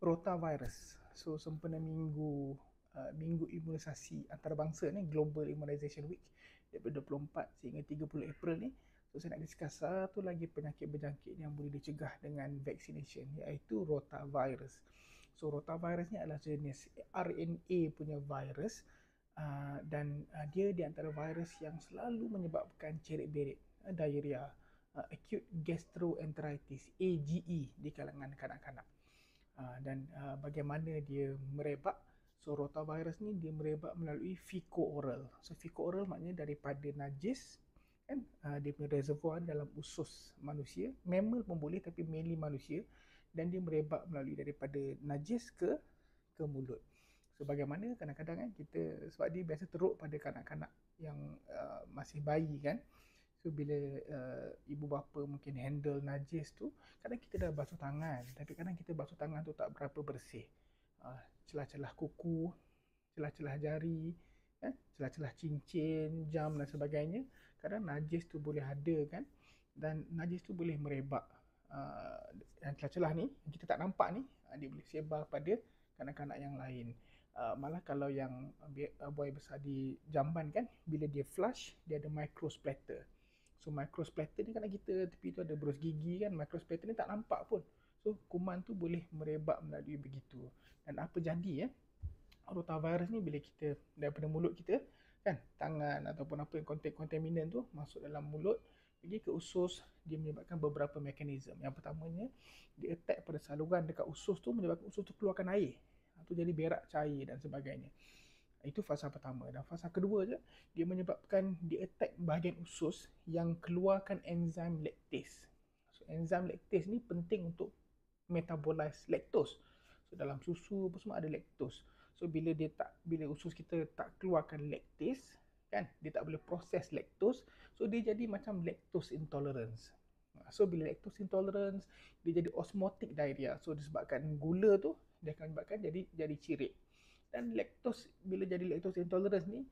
rotavirus. So sempena minggu imunisasi antarabangsa ni, Global Immunization Week, daripada 24 sehingga 30 April ni, so saya nak discuss satu lagi penyakit berjangkit yang boleh dicegah dengan vaccination, iaitu rotavirus. So rotavirus ni adalah jenis RNA punya virus, dan dia di antara virus yang selalu menyebabkan cerit-berit, diarrhea, acute gastroenteritis AGE di kalangan kanak-kanak. Dan bagaimana dia merebak? So rotavirus ni dia merebak melalui fecal-oral. So fecal-oral maknanya daripada najis, kan, dia punya reservoir dalam usus manusia. Mammal pun boleh, tapi mainly manusia. Dan dia merebak melalui daripada najis ke mulut. So bagaimana kadang-kadang kan kita, sebab dia biasa teruk pada kanak-kanak yang masih bayi kan. So bila ibu bapa mungkin handle najis tu, kadang kita dah basuh tangan, tapi kadang kita basuh tangan tu tak berapa bersih. Celah-celah kuku, celah-celah jari, celah-celah cincin, jam dan sebagainya, kadang najis tu boleh ada kan, dan najis tu boleh merebak. Dan celah-celah ni kita tak nampak ni, dia boleh sebar pada kanak-kanak yang lain. Malah kalau yang buaya besar di jamban kan, bila dia flush, dia ada microsplatter. So microsplatter ni kadang kita tepi tu ada berus gigi kan, microsplatter ni tak nampak pun. So kuman tu boleh merebak melalui begitu. Dan apa jadi rotavirus ni, bila kita daripada mulut kita kan, tangan ataupun apa yang kontaminan tu masuk dalam mulut, pergi ke usus, dia menyebabkan beberapa mekanisme. Yang pertamanya, dia attack pada saluran dekat usus tu, menyebabkan usus tu keluarkan air. Tu jadi berak, cair dan sebagainya. Itu fasa pertama. Dan fasa kedua je, dia menyebabkan dia attack bahagian usus yang keluarkan enzim lactase. So enzim lactase ni penting untuk metabolize lactose. So dalam susu apa semua ada lactose. So bila usus kita tak keluarkan lactase kan, dia tak boleh proses lactose, so dia jadi macam lactose intolerance. So bila lactose intolerance, dia jadi osmotic diarrhea. So disebabkan gula tu, dia akan menyebabkan jadi cirit. Dan bila jadi lactose intolerance ni,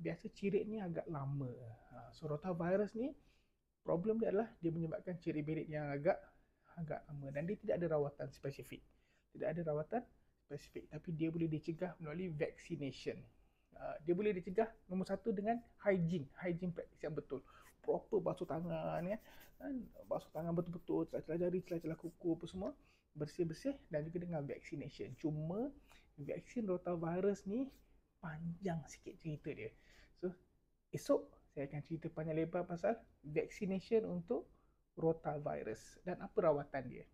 biasa cirit ni agak lama. So rotavirus ni, problem dia adalah dia menyebabkan cirit-berit yang agak lama, dan dia tidak ada rawatan spesifik. Tapi dia boleh dicegah melalui vaccination. Dia boleh dicegah nombor satu dengan hygiene practice yang betul. Proper basuh tangan kan, basuh tangan betul-betul, celah-celah jari, celah-celah kuku apa semua bersih-bersih, dan juga dengan vaccination. Cuma vaksin rotavirus ni panjang sikit cerita dia. So esok saya akan cerita panjang lebar pasal vaccination untuk rotavirus dan apa rawatan dia.